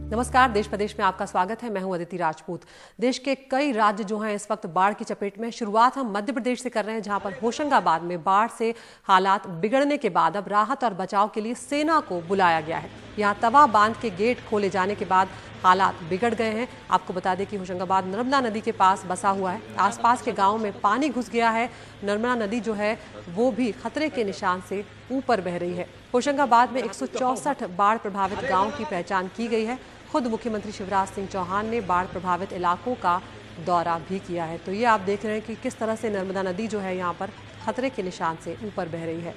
नमस्कार, देश प्रदेश में आपका स्वागत है। मैं हूं अदिति राजपूत। देश के कई राज्य जो हैं इस वक्त बाढ़ की चपेट में। शुरुआत हम मध्य प्रदेश से कर रहे हैं, जहां पर होशंगाबाद में बाढ़ से हालात बिगड़ने के बाद अब राहत और बचाव के लिए सेना को बुलाया गया है। यहां तवा बांध के गेट खोले जाने के बाद हालात बिगड़ गए हैं। आपको बता दें कि होशंगाबाद नर्मदा नदी के पास बसा हुआ है। आसपास के गाँव में पानी घुस गया है। नर्मदा नदी जो है वो भी खतरे के निशान से ऊपर बह रही है। होशंगाबाद में 164 बाढ़ प्रभावित गाँव की पहचान की गई है। खुद मुख्यमंत्री शिवराज सिंह चौहान ने बाढ़ प्रभावित इलाकों का दौरा भी किया है। तो ये आप देख रहे हैं कि किस तरह से नर्मदा नदी जो है यहाँ पर खतरे के निशान से ऊपर बह रही है।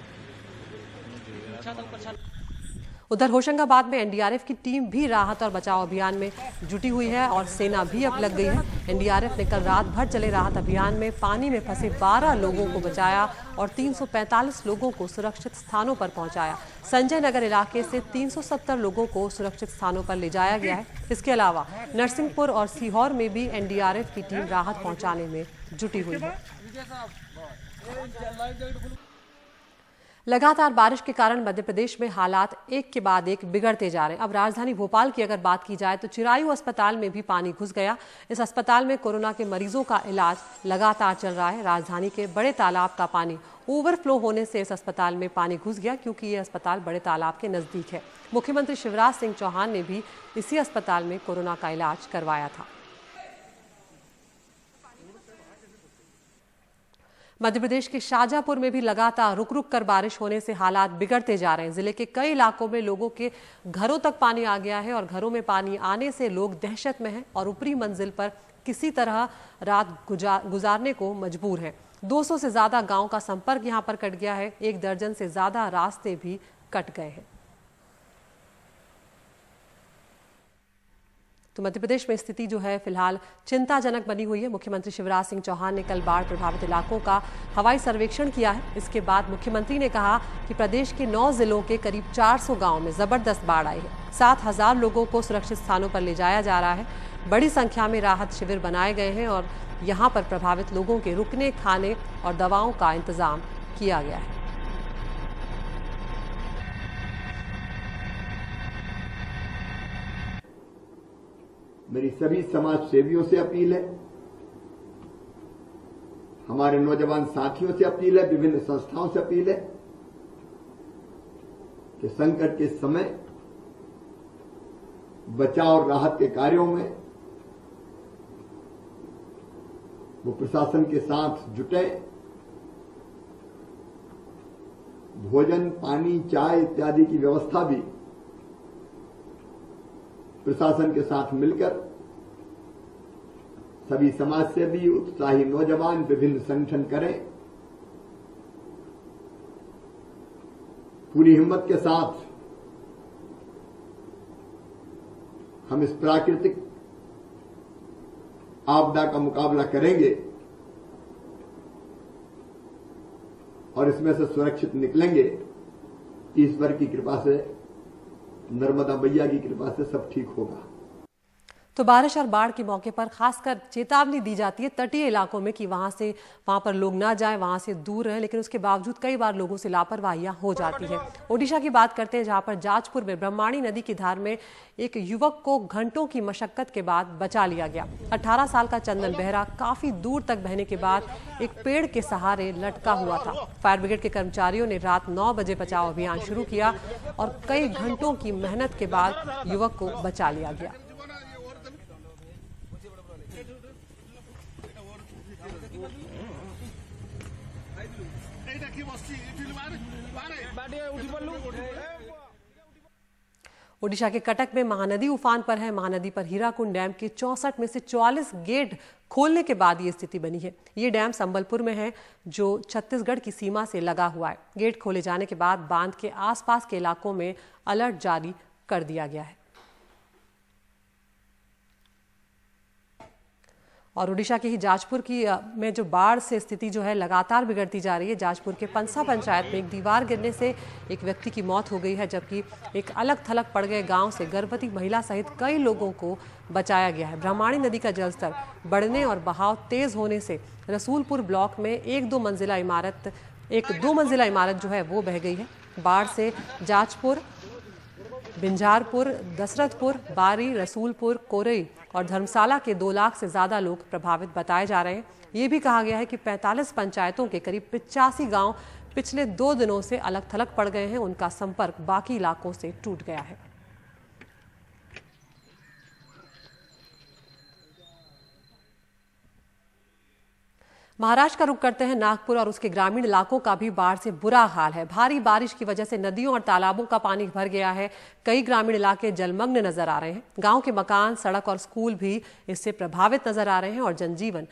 उधर होशंगाबाद में एनडीआरएफ की टीम भी राहत और बचाव अभियान में जुटी हुई है और सेना भी अब लग गई है। एनडीआरएफ ने कल रात भर चले राहत अभियान में पानी में फंसे 12 लोगों को बचाया और 345 लोगों को सुरक्षित स्थानों पर पहुंचाया। संजय नगर इलाके से 370 लोगों को सुरक्षित स्थानों पर ले जाया गया है। इसके अलावा नरसिंहपुर और सीहोर में भी एनडीआरएफ की टीम राहत पहुंचाने में जुटी हुई है। लगातार बारिश के कारण मध्य प्रदेश में हालात एक के बाद एक बिगड़ते जा रहे हैं। अब राजधानी भोपाल की अगर बात की जाए तो चिरायू अस्पताल में भी पानी घुस गया। इस अस्पताल में कोरोना के मरीजों का इलाज लगातार चल रहा है। राजधानी के बड़े तालाब का पानी ओवरफ्लो होने से इस अस्पताल में पानी घुस गया, क्योंकि ये अस्पताल बड़े तालाब के नजदीक है। मुख्यमंत्री शिवराज सिंह चौहान ने भी इसी अस्पताल में कोरोना का इलाज करवाया था। मध्य प्रदेश के शाजापुर में भी लगातार रुक रुक कर बारिश होने से हालात बिगड़ते जा रहे हैं। जिले के कई इलाकों में लोगों के घरों तक पानी आ गया है और घरों में पानी आने से लोग दहशत में हैं और ऊपरी मंजिल पर किसी तरह रात गुजारने को मजबूर हैं। 200 से ज्यादा गांव का संपर्क यहां पर कट गया है। 1 दर्जन से ज्यादा रास्ते भी कट गए हैं। तो मध्य प्रदेश में स्थिति जो है फिलहाल चिंताजनक बनी हुई है। मुख्यमंत्री शिवराज सिंह चौहान ने कल बाढ़ प्रभावित इलाकों का हवाई सर्वेक्षण किया है। इसके बाद मुख्यमंत्री ने कहा कि प्रदेश के 9 जिलों के करीब 400 गांव में जबरदस्त बाढ़ आई है। 7000 लोगों को सुरक्षित स्थानों पर ले जाया जा रहा है। बड़ी संख्या में राहत शिविर बनाए गए हैं और यहाँ पर प्रभावित लोगों के रुकने, खाने और दवाओं का इंतजाम किया गया है। मेरी सभी समाज सेवियों से अपील है, हमारे नौजवान साथियों से अपील है, विभिन्न संस्थाओं से अपील है कि संकट के समय बचाव और राहत के कार्यों में वो प्रशासन के साथ जुटे। भोजन, पानी, चाय इत्यादि की व्यवस्था भी प्रशासन के साथ मिलकर सभी समाजसेवी, उत्साही नौजवान विभिन्न संगठन करें। पूरी हिम्मत के साथ हम इस प्राकृतिक आपदा का मुकाबला करेंगे और इसमें से सुरक्षित निकलेंगे। ईश्वर की कृपा से, नर्मदा मैया की कृपा से सब ठीक होगा। तो बारिश और बाढ़ के मौके पर खासकर चेतावनी दी जाती है तटीय इलाकों में कि वहां पर लोग ना जाएं, वहां से दूर रहें, लेकिन उसके बावजूद कई बार लोगों से लापरवाहियां हो जाती है। ओडिशा की बात करते हैं, जहां पर जाजपुर में ब्रह्माणी नदी की धार में एक युवक को घंटों की मशक्कत के बाद बचा लिया गया। 18 साल का चंदन बेहरा काफी दूर तक बहने के बाद एक पेड़ के सहारे लटका हुआ था। फायर ब्रिगेड के कर्मचारियों ने रात 9 बजे बचाव अभियान शुरू किया और कई घंटों की मेहनत के बाद युवक को बचा लिया गया। ओडिशा के कटक में महानदी उफान पर है। महानदी पर हीराकुंड डैम के 64 में से 44 गेट खोलने के बाद ये स्थिति बनी है। ये डैम संबलपुर में है, जो छत्तीसगढ़ की सीमा से लगा हुआ है। गेट खोले जाने के बाद बांध के आसपास के इलाकों में अलर्ट जारी कर दिया गया है। और ओडिशा के ही जाजपुर की में जो बाढ़ से स्थिति जो है लगातार बिगड़ती जा रही है। जाजपुर के पंसा पंचायत में एक दीवार गिरने से एक व्यक्ति की मौत हो गई है, जबकि एक अलग थलग पड़ गए गांव से गर्भवती महिला सहित कई लोगों को बचाया गया है। ब्रह्माणी नदी का जलस्तर बढ़ने और बहाव तेज होने से रसूलपुर ब्लॉक में एक दो मंजिला इमारत जो है वो बह गई है। बाढ़ से जाजपुर बिंजारपुर, दशरथपुर, बारी, रसूलपुर, कोरई और धर्मशाला के 2 लाख से ज्यादा लोग प्रभावित बताए जा रहे हैं। ये भी कहा गया है कि 45 पंचायतों के करीब 85 गांव पिछले 2 दिनों से अलग थलग पड़ गए हैं। उनका संपर्क बाकी इलाकों से टूट गया है। महाराष्ट्र का रुख करते हैं। नागपुर और उसके ग्रामीण इलाकों का भी बाढ़ से बुरा हाल है। भारी बारिश की वजह से नदियों और तालाबों का पानी भर गया है। कई ग्रामीण इलाके जलमग्न नजर आ रहे हैं। गांव के मकान, सड़क और स्कूल भी इससे प्रभावित नजर आ रहे हैं और जनजीवन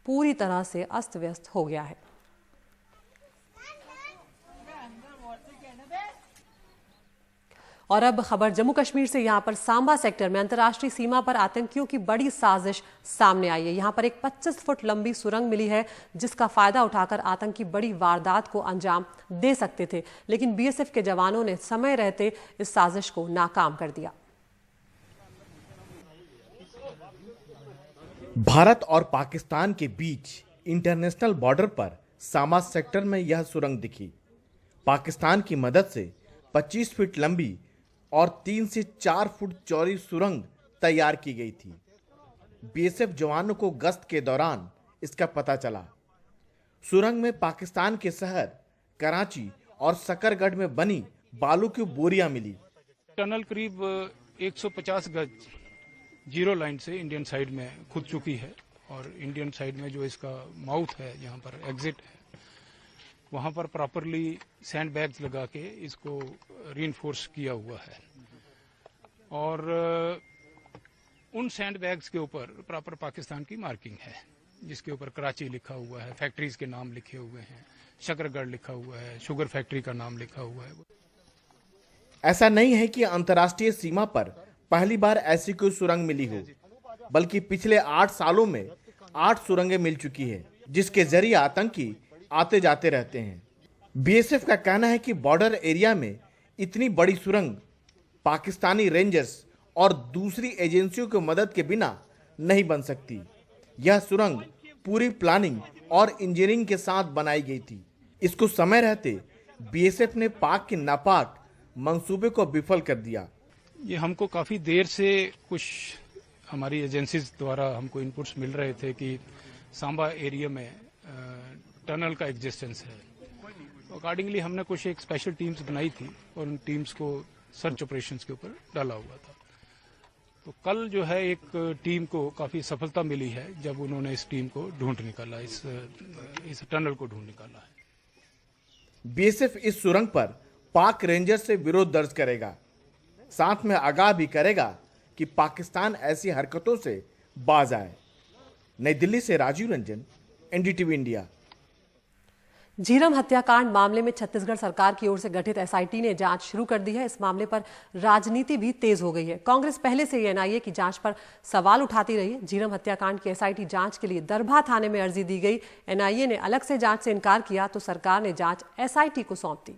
पूरी तरह से अस्त व्यस्त हो गया है। और अब खबर जम्मू कश्मीर से। यहां पर सांबा सेक्टर में अंतर्राष्ट्रीय सीमा पर आतंकियों की बड़ी साजिश सामने आई है। यहां पर एक 25 फुट लंबी सुरंग मिली है जिसका फायदा उठाकर आतंकी बड़ी वारदात को अंजाम दे सकते थे, लेकिन बीएसएफ के जवानों ने समय रहते इस साजिश को नाकाम कर दिया। भारत और पाकिस्तान के बीच इंटरनेशनल बॉर्डर पर सांबा सेक्टर में यह सुरंग दिखी। पाकिस्तान की मदद से 25 फीट लंबी और 3 से 4 फुट चौड़ी सुरंग तैयार की गई थी। बीएसएफ जवानों को गश्त के दौरान इसका पता चला। सुरंग में पाकिस्तान के शहर कराची और सकरगढ़ में बनी बालू की बोरियां मिली। टनल करीब 150 गज जीरो लाइन से इंडियन साइड में खुद चुकी है और इंडियन साइड में जो इसका माउथ है, यहाँ पर एग्जिट है, वहां पर प्रॉपरली सैंड बैग्स लगा के इसको रीइंफोर्स किया हुआ है और उन सैंड बैग्स के ऊपर प्रॉपर पाकिस्तान की मार्किंग है जिसके ऊपर कराची लिखा हुआ है, फैक्ट्रीज के नाम लिखे हुए हैं, शकरगढ़ लिखा हुआ है, शुगर फैक्ट्री का नाम लिखा हुआ है। ऐसा नहीं है कि अंतर्राष्ट्रीय सीमा पर पहली बार ऐसी कोई सुरंग मिली हो, बल्कि पिछले 8 सालों में 8 सुरंगें मिल चुकी है जिसके जरिए आतंकी आते जाते रहते हैं। बीएसएफ का कहना है कि बॉर्डर एरिया में इतनी बड़ी सुरंग पाकिस्तानी रेंजर्स और दूसरी एजेंसियों की मदद के बिना नहीं बन सकती। यह सुरंग पूरी प्लानिंग और इंजीनियरिंग के साथ बनाई गई थी। इसको समय रहते बीएसएफ ने पाक के नापाक मंसूबे को विफल कर दिया। ये हमको काफी देर से कुछ हमारी एजेंसीज द्वारा हमको इनपुट्स मिल रहे थे कि सांबा एरिया में टनल का एग्जिस्टेंस है। अकॉर्डिंगली हमने कुछ एक स्पेशल टीम्स बनाई थी और उन टीम्स को सर्च ऑपरेशंस के ऊपर डाला हुआ था। तो कल जो है एक टीम को काफी सफलता मिली है जब उन्होंने इस टीम को ढूंढ निकाला, इस टनल को ढूंढ निकाला है। बीएसएफ इस सुरंग पर पाक रेंजर से विरोध दर्ज करेगा, साथ में आगाह भी करेगा कि पाकिस्तान ऐसी हरकतों से बाज आए। नई दिल्ली से राजीव रंजन, एनडीटीवी इंडिया। झीरम हत्याकांड मामले में छत्तीसगढ़ सरकार की ओर से गठित एसआईटी ने जांच शुरू कर दी है। इस मामले पर राजनीति भी तेज हो गई है। कांग्रेस पहले से ही एनआईए की जांच पर सवाल उठाती रही है। झीरम हत्याकांड की एसआईटी जांच के लिए दरभा थाने में अर्जी दी गई। एनआईए ने अलग से जांच से इनकार किया तो सरकार ने जांच एसआईटी को सौंप दी।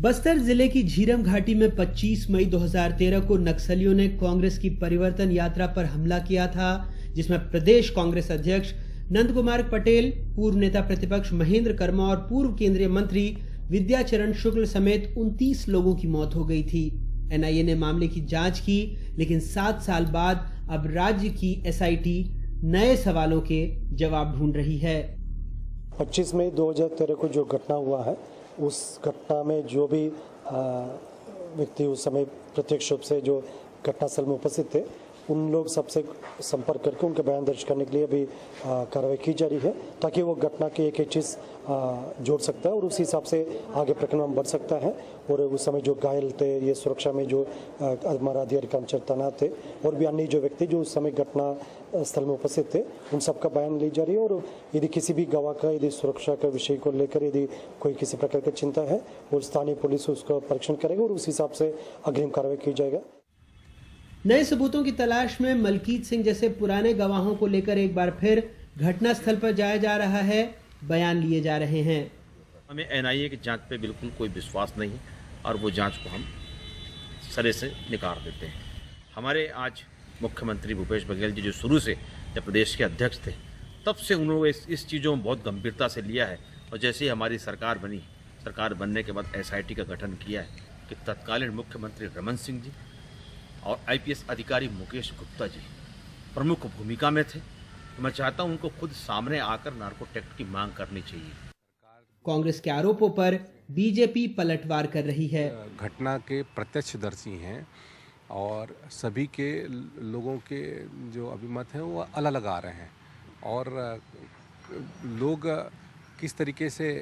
बस्तर जिले की झीरम घाटी में 25 मई 2013 को नक्सलियों ने कांग्रेस की परिवर्तन यात्रा पर हमला किया था, जिसमें प्रदेश कांग्रेस अध्यक्ष नंद कुमार पटेल, पूर्व नेता प्रतिपक्ष महेंद्र कर्मा और पूर्व केंद्रीय मंत्री विद्याचरण शुक्ल समेत 29 लोगों की मौत हो गई थी। एनआईए ने मामले की जांच की, लेकिन 7 साल बाद अब राज्य की एसआईटी नए सवालों के जवाब ढूंढ रही है। 25 मई 2013 को जो घटना हुआ है, उस घटना में जो भी व्यक्ति उस समय प्रत्यक्ष रूप से जो घटनास्थल में उपस्थित थे, उन लोग सबसे संपर्क करके उनके बयान दर्ज करने के लिए अभी कार्रवाई की जा रही है, ताकि वो घटना की एक चीज़ जोड़ सकता है और उसी हिसाब से आगे प्रकरण बढ़ सकता है। और उस समय जो घायल थे, ये सुरक्षा में जो हमारा अधिकारी कर्मचारी तैनात थे और भी अन्य जो व्यक्ति जो उस समय घटना स्थल में उपस्थित थे, उन सबका बयान ली जा रही है। और यदि किसी भी गवाह का यदि सुरक्षा का विषय को लेकर यदि कोई किसी प्रकार की चिंता है, और स्थानीय पुलिस उसका परीक्षण करेगा और उस हिसाब से अग्रिम कार्रवाई की जाएगा। नए सबूतों की तलाश में मलकीत सिंह जैसे पुराने गवाहों को लेकर एक बार फिर घटनास्थल पर जाया जा रहा है, बयान लिए जा रहे हैं। हमें एनआईए की जांच पे बिल्कुल कोई विश्वास नहीं है और वो जांच को हम सरे से निकाल देते हैं। हमारे आज मुख्यमंत्री भूपेश बघेल जी जो शुरू से जब प्रदेश के अध्यक्ष थे, तब से उन्होंने इस चीज़ों में बहुत गंभीरता से लिया है और जैसे ही हमारी सरकार बनी सरकार बनने के बाद एसआईटी का गठन किया है कि तत्कालीन मुख्यमंत्री रमन सिंह जी और आईपीएस अधिकारी मुकेश गुप्ता जी प्रमुख भूमिका में थे। तो मैं चाहता हूं उनको खुद सामने आकर नार्को टैक्ट की मांग करनी चाहिए। कांग्रेस के आरोपों पर बीजेपी पलटवार कर रही है। घटना के प्रत्यक्षदर्शी हैं और सभी के लोगों के जो अभिमत हैं वो अलग अलग आ रहे हैं और लोग किस तरीके से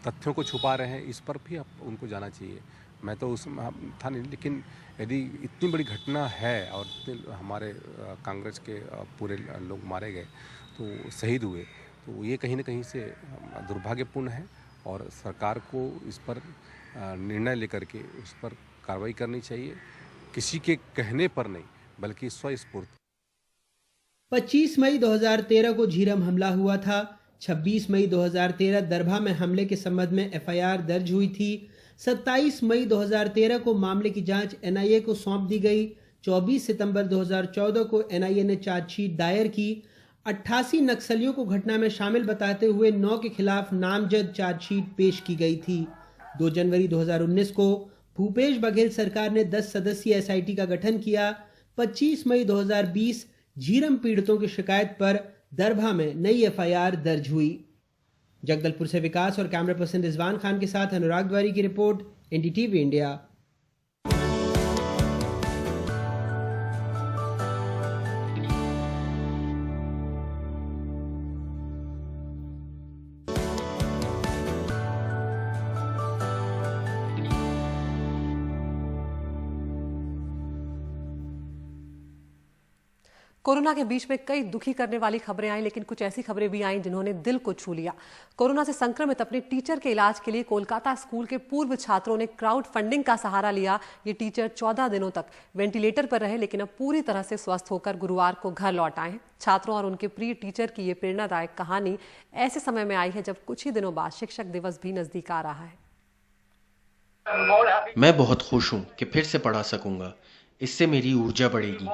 तथ्यों को छुपा रहे हैं इस पर भी उनको जाना चाहिए। मैं तो उस था नहीं, लेकिन यदि इतनी बड़ी घटना है और हमारे कांग्रेस के पूरे लोग मारे गए तो शहीद हुए, तो ये कहीं ना कहीं से दुर्भाग्यपूर्ण है और सरकार को इस पर निर्णय लेकर के उस पर कार्रवाई करनी चाहिए, किसी के कहने पर नहीं बल्कि स्वस्फूर्त। 25 मई 2013 को झीरम हमला हुआ था। 26 मई 2013 दरभा में हमले के संबंध में एफआईआर दर्ज हुई थी। 27 मई 2013 को मामले की जांच एनआईए को सौंप दी गई। 24 सितंबर 2014 को एनआईए ने चार्जशीट दायर की। 88 नक्सलियों को घटना में शामिल बताते हुए 9 के खिलाफ नामजद चार्जशीट पेश की गई थी। 2 जनवरी 2019 को भूपेश बघेल सरकार ने 10 सदस्यीय एसआईटी का गठन किया। 25 मई 2020 झीरम पीड़ितों की शिकायत पर दरभा में नई एफआईआर दर्ज हुई। जगदलपुर से विकास और कैमरा पर्सन रिजवान खान के साथ अनुराग द्वारी की रिपोर्ट, एनडीटीवी इंडिया। कोरोना के बीच में कई दुखी करने वाली खबरें आई, लेकिन कुछ ऐसी खबरें भी आईं जिन्होंने दिल को छू लिया। कोरोना से संक्रमित अपने टीचर के इलाज के लिए कोलकाता स्कूल के पूर्व छात्रों ने क्राउड फंडिंग का सहारा लिया। ये टीचर 14 दिनों तक वेंटिलेटर पर रहे, लेकिन अब पूरी तरह से स्वस्थ होकर गुरुवार को घर लौट आए हैं। छात्रों और उनके प्रिय टीचर की ये प्रेरणादायक कहानी ऐसे समय में आई है जब कुछ ही दिनों बाद शिक्षक दिवस भी नजदीक आ रहा है। मैं बहुत खुश हूँ कि फिर से पढ़ा सकूंगा। इससे मेरी ऊर्जा बढ़ेगी।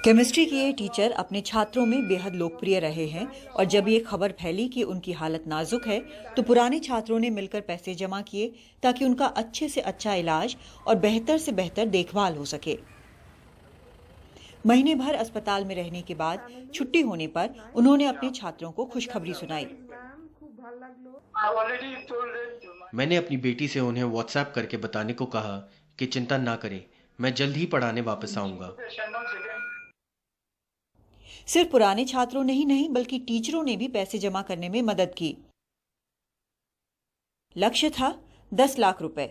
केमिस्ट्री के ये टीचर अपने छात्रों में बेहद लोकप्रिय रहे हैं और जब ये खबर फैली कि उनकी हालत नाजुक है तो पुराने छात्रों ने मिलकर पैसे जमा किए ताकि उनका अच्छे से अच्छा इलाज और बेहतर से बेहतर देखभाल हो सके। महीने भर अस्पताल में रहने के बाद छुट्टी होने पर उन्होंने अपने छात्रों को खुशखबरी सुनाई। मैंने अपनी बेटी से उन्हें व्हाट्सएप करके बताने को कहा कि चिंता ना करें, मैं जल्द ही पढ़ाने वापस आऊंगा। सिर्फ पुराने छात्रों ने ही नहीं बल्कि टीचरों ने भी पैसे जमा करने में मदद की। लक्ष्य था 10 लाख रुपए।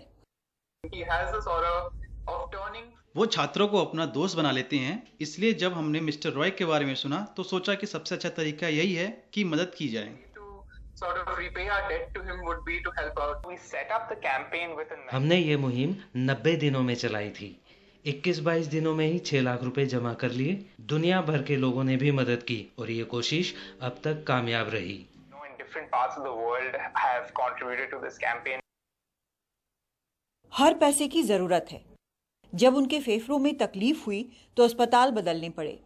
वो छात्रों को अपना दोस्त बना लेते हैं, इसलिए जब हमने मिस्टर रॉय के बारे में सुना तो सोचा कि सबसे अच्छा तरीका यही है कि मदद की जाए। हमने ये मुहिम 90 दिनों में चलाई थी। 21-22 दिनों में ही 6 लाख रुपए जमा कर लिए। दुनिया भर के लोगों ने भी मदद की और ये कोशिश अब तक कामयाब रही। हर पैसे की जरूरत है। जब उनके फेफड़ों में तकलीफ हुई तो अस्पताल बदलने पड़े।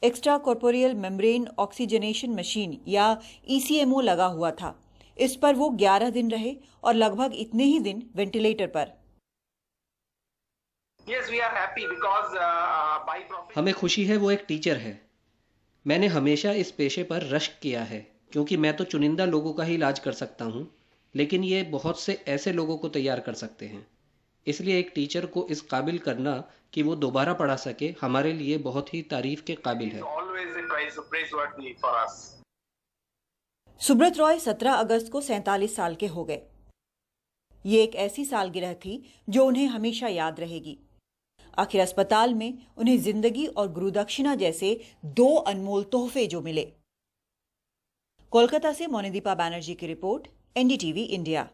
Extra corporeal membrane oxygenation machine या ECMO लगा हुआ था। इस पर वो 11 दिन रहे और लगभग इतने ही दिन वेंटिलेटर पर। हमें खुशी है वो एक टीचर है। मैंने हमेशा इस पेशे पर रश्क किया है क्योंकि मैं तो चुनिंदा लोगों का ही इलाज कर सकता हूँ, लेकिन ये बहुत से ऐसे लोगों को तैयार कर सकते हैं। इसलिए एक टीचर को इस काबिल करना कि वो दोबारा पढ़ा सके हमारे लिए बहुत ही तारीफ के काबिल है। सुब्रत रॉय 17 अगस्त को 47 साल के हो गए। ये एक ऐसी सालगिरह थी जो उन्हें हमेशा याद रहेगी। आखिर अस्पताल में उन्हें जिंदगी और गुरुदक्षिणा जैसे 2 अनमोल तोहफे जो मिले। कोलकाता से मोनिदीपा बैनर्जी की रिपोर्ट, एनडीटीवी इंडिया।